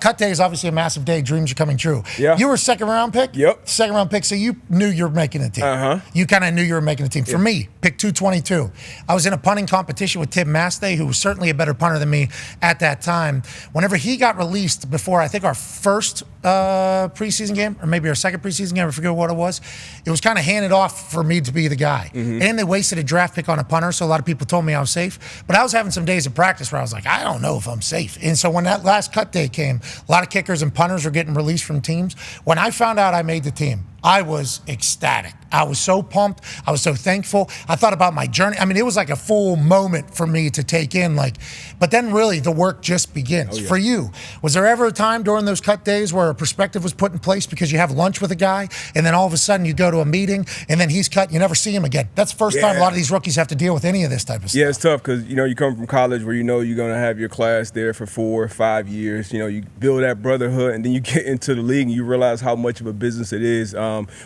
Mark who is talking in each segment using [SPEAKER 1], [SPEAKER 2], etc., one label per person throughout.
[SPEAKER 1] Cut day is obviously a massive day. Dreams are coming true.
[SPEAKER 2] Yeah.
[SPEAKER 1] You were a second-round pick?
[SPEAKER 2] Yep.
[SPEAKER 1] Second-round pick, so you knew you were making a team.
[SPEAKER 2] Uh-huh.
[SPEAKER 1] You kind of knew you were making a team. For me, pick 222. I was in a punting competition with Tim Masthay, who was certainly a better punter than me at that time. Whenever he got released before, I think, our first preseason game, or maybe our second preseason game, I forget what it was kind of handed off for me to be the guy.
[SPEAKER 2] Mm-hmm.
[SPEAKER 1] And they wasted a draft pick on a punter, so a lot of people told me I was safe. But I was having some days of practice where I was like, I don't know if I'm safe. And so when that last cut day came, a lot of kickers and punters were getting released from teams. When I found out I made the team, I was ecstatic. I was so pumped. I was so thankful. I thought about my journey. I mean, it was like a full moment for me to take in. But then really the work just begins. For you, was there ever a time during those cut days where a perspective was put in place because you have lunch with a guy and then all of a sudden you go to a meeting and then he's cut and you never see him again? That's the first time a lot of these rookies have to deal with any of this type of stuff.
[SPEAKER 2] Yeah, it's tough because, you come from college where you're going to have your class there for 4 or 5 years. You build that brotherhood and then you get into the league and you realize how much of a business it is.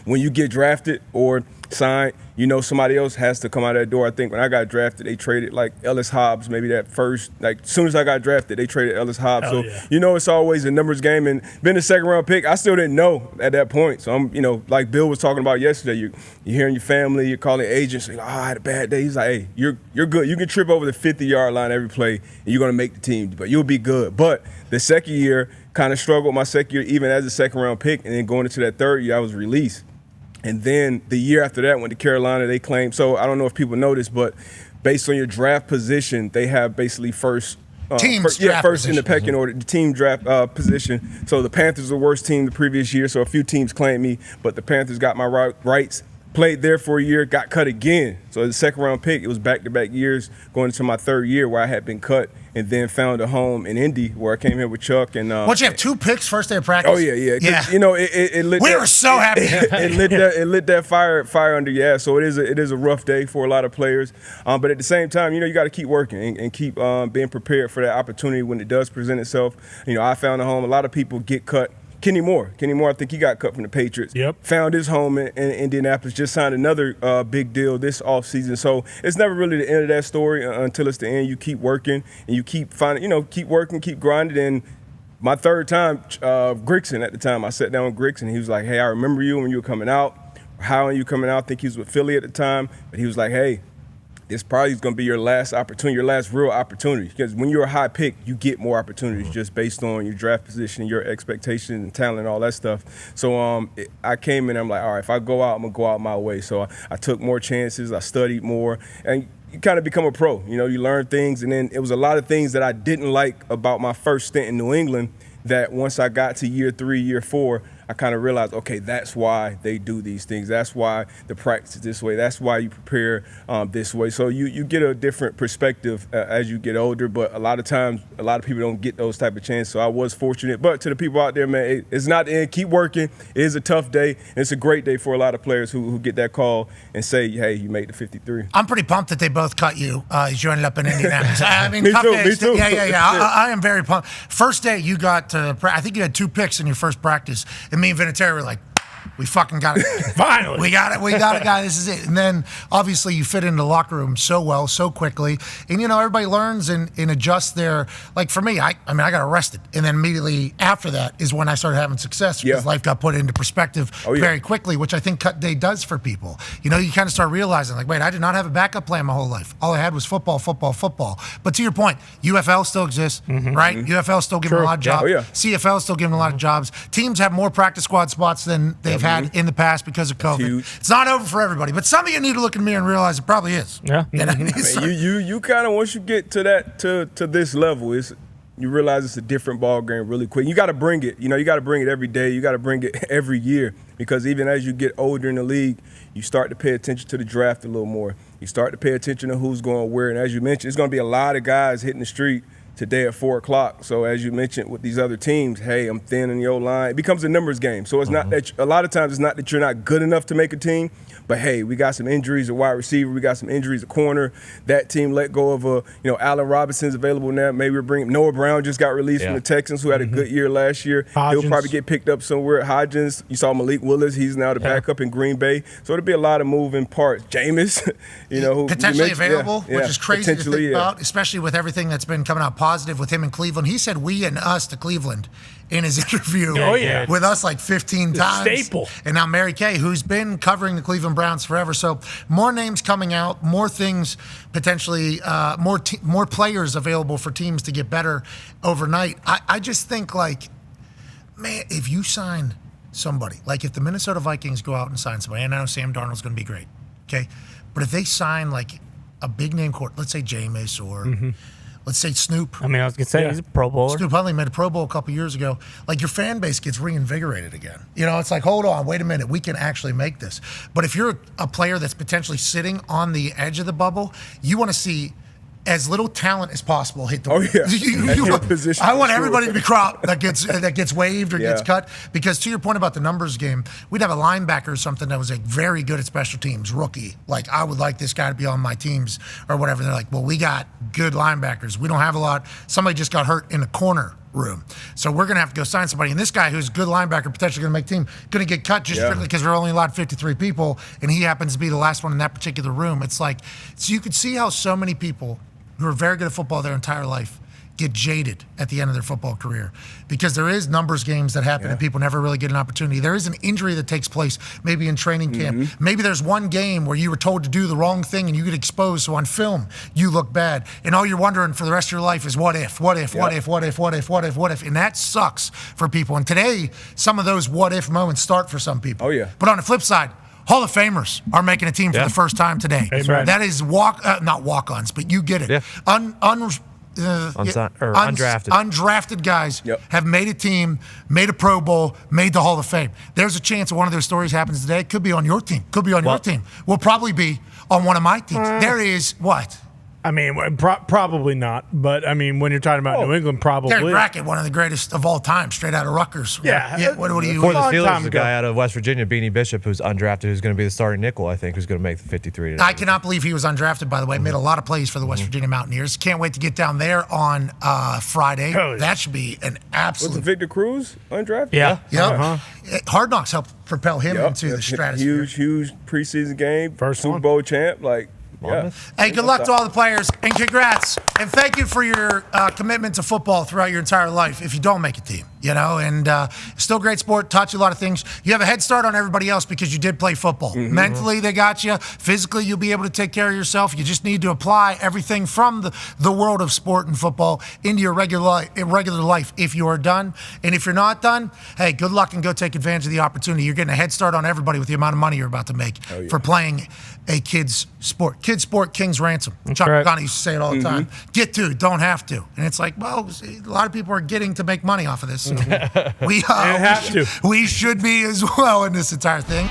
[SPEAKER 2] When you get drafted or signed, somebody else has to come out of that door. I think when I got drafted, they traded like Ellis Hobbs, maybe that first, as soon as I got drafted, they traded Ellis Hobbs. It's always a numbers game. And being a second round pick, I still didn't know at that point. So I'm, like Bill was talking about yesterday, you're hearing your family, you're calling agents, like, I had a bad day. He's like, hey, you're good. You can trip over the 50-yard line every play and you're going to make the team, but you'll be good. But the second year, kind of struggled my second year, even as a second round pick. And then going into that third year, I was released. And then the year after that, went to Carolina, they claimed, so I don't know if people know this, but based on your draft position, they have basically first first in the pecking order, the team draft position. So the Panthers were the worst team the previous year, so a few teams claimed me, but the Panthers got my rights. Played there for a year, got cut again. So as a second-round pick, it was back-to-back years going into my third year where I had been cut and then found a home in Indy where I came here with Chuck. And
[SPEAKER 1] once you have 2 picks first day of practice?
[SPEAKER 2] Oh, yeah. It lit
[SPEAKER 1] we were so happy.
[SPEAKER 2] it lit that fire under your ass. So it is a rough day for a lot of players. But at the same time, you got to keep working and keep being prepared for that opportunity when it does present itself. I found a home. A lot of people get cut. Kenny Moore, I think he got cut from the Patriots.
[SPEAKER 3] Yep.
[SPEAKER 2] Found his home in Indianapolis, just signed another big deal this offseason. So it's never really the end of that story until it's the end. You keep working and you keep finding, keep working, keep grinding. And my third time, Grigson at the time, I sat down with Grigson. He was like, hey, I remember you when you were coming out. How are you coming out? I think he was with Philly at the time. But he was like, hey, this probably is going to be your last opportunity, your last real opportunity. Because when you're a high pick, you get more opportunities just based on your draft position, your expectations and talent and all that stuff. So I came in and I'm like, all right, if I go out, I'm going to go out my way. So I took more chances. I studied more. And you kind of become a pro. You learn things. And then it was a lot of things that I didn't like about my first stint in New England that once I got to year 3, year 4, I kind of realized, okay, that's why they do these things. That's why the practice is this way. That's why you prepare this way. So you get a different perspective as you get older. But a lot of times, a lot of people don't get those type of chances. So I was fortunate. But to the people out there, man, it's not the end. Keep working. It is a tough day. And it's a great day for a lot of players who get that call and say, hey, you made the 53.
[SPEAKER 1] I'm pretty pumped that they both cut you as you ended up in Indianapolis. I mean,
[SPEAKER 2] me
[SPEAKER 1] days.
[SPEAKER 2] too.
[SPEAKER 1] Yeah. I am very pumped. First day, you got I think you had 2 picks in your first practice. And me and Vinatieri were like, we fucking got it.
[SPEAKER 3] Finally.
[SPEAKER 1] We got it. We got a guy. This is it. And then, obviously, you fit into the locker room so well, so quickly. And, everybody learns and adjusts their, like for me, I got arrested. And then immediately after that is when I started having success because life got put into perspective very quickly, which I think cut day does for people. You kind of start realizing, like, wait, I did not have a backup plan my whole life. All I had was football. But to your point, UFL still exists, right? UFL still giving a lot of jobs. CFL still giving a lot of jobs. Teams have more practice squad spots than they've had in the past because of COVID. It's not over for everybody, but some of you need to look in the mirror and realize it probably is.
[SPEAKER 3] Yeah.
[SPEAKER 2] You kind of, once you get to that to this level, you realize it's a different ball game really quick. You got to bring it. You got to bring it every day. You got to bring it every year because even as you get older in the league, you start to pay attention to the draft a little more. You start to pay attention to who's going where. And as you mentioned, it's going to be a lot of guys hitting the street today at 4 o'clock. So as you mentioned with these other teams, hey, I'm thin in the O-line. It becomes a numbers game. So it's not that a lot of times it's not that you're not good enough to make a team, but hey, we got some injuries at wide receiver, we got some injuries at corner. That team let go of Allen Robinson's available now. Maybe we're bringing Noah Brown just got released from the Texans, who had a good year last year.
[SPEAKER 3] Hodgins.
[SPEAKER 2] He'll probably get picked up somewhere. Hodgins, you saw Malik Willis, he's now the backup in Green Bay. So it'll be a lot of moving parts. Jameis, who
[SPEAKER 1] potentially available, which is crazy to think
[SPEAKER 2] about,
[SPEAKER 1] especially with everything that's been coming out positive with him in Cleveland. He said we and us to Cleveland in his interview with us like 15 times.
[SPEAKER 3] Staple.
[SPEAKER 1] And now Mary Kay, who's been covering the Cleveland Browns forever. So more names coming out, more things potentially, more players available for teams to get better overnight. I just think, like, man, if you sign somebody, like if the Minnesota Vikings go out and sign somebody, and I know Sam Darnold's going to be great, okay? But if they sign like a big name court, let's say Jameis or let's say Snoop.
[SPEAKER 4] I mean, I was going to say he's a Pro Bowler.
[SPEAKER 1] Snoop Huntley made a Pro Bowl a couple years ago. Like, your fan base gets reinvigorated again. You know, it's like, hold on, wait a minute, we can actually make this. But if you're a player that's potentially sitting on the edge of the bubble, you want to see as little talent as possible hit the I want everybody to be cropped that gets waived or gets cut, because to your point about the numbers game, we'd have a linebacker or something that was like very good at special teams, rookie. Like, I would like this guy to be on my teams or whatever. They're like, well, we got good linebackers. We don't have a lot. Somebody just got hurt in the corner room. So we're going to have to go sign somebody. And this guy who's a good linebacker, potentially going to make team, going to get cut just strictly because we're only allowed 53 people, and he happens to be the last one in that particular room. It's like, so you could see how so many people who are very good at football their entire life get jaded at the end of their football career, because there is numbers games that happen and people never really get an opportunity. There is an injury that takes place maybe in training camp. Maybe there's one game where you were told to do the wrong thing and you get exposed, so on film you look bad, and all you're wondering for the rest of your life is what if, and that sucks for people. And today some of those what if moments start for some people. But on the flip side, Hall of Famers are making a team for the first time today. That is not walk-ons, but you get it. Undrafted guys have made a team, made a Pro Bowl, made the Hall of Fame. There's a chance that one of those stories happens today. It could be on your team. Could be on your team. Will probably be on one of my teams. There is what?
[SPEAKER 3] I mean, probably not. But, I mean, when you're talking about New England, probably.
[SPEAKER 1] Derek Brackett, one of the greatest of all time, straight out of Rutgers. What do you...
[SPEAKER 5] For the Steelers, the guy out of West Virginia, Beanie Bishop, who's undrafted, who's going to be the starting nickel, I think, who's going to make the 53 today.
[SPEAKER 1] I cannot believe he was undrafted, by the way. Made a lot of plays for the West Virginia Mountaineers. Can't wait to get down there on Friday. That should be an absolute...
[SPEAKER 2] Was Victor Cruz undrafted?
[SPEAKER 1] Yeah. Hard Knocks helped propel him into the stratosphere.
[SPEAKER 2] Huge preseason game.
[SPEAKER 3] First
[SPEAKER 2] Super Bowl champ. Like...
[SPEAKER 1] Hey, good luck to all the players, and congrats. And thank you for your commitment to football throughout your entire life if you don't make a team, you know, and still great sport, taught you a lot of things. You have a head start on everybody else because you did play football. Mentally, they got you. Physically, you'll be able to take care of yourself. You just need to apply everything from the world of sport and football into your regular life if you are done. And if you're not done, hey, good luck and go take advantage of the opportunity. You're getting a head start on everybody with the amount of money you're about to make for playing a kid's sport. Kid's sport, king's ransom. Chuck McConnell used to say it all the time. Get to, don't have to. And it's like, well, a lot of people are getting to make money off of this. So we should be as well in this entire thing.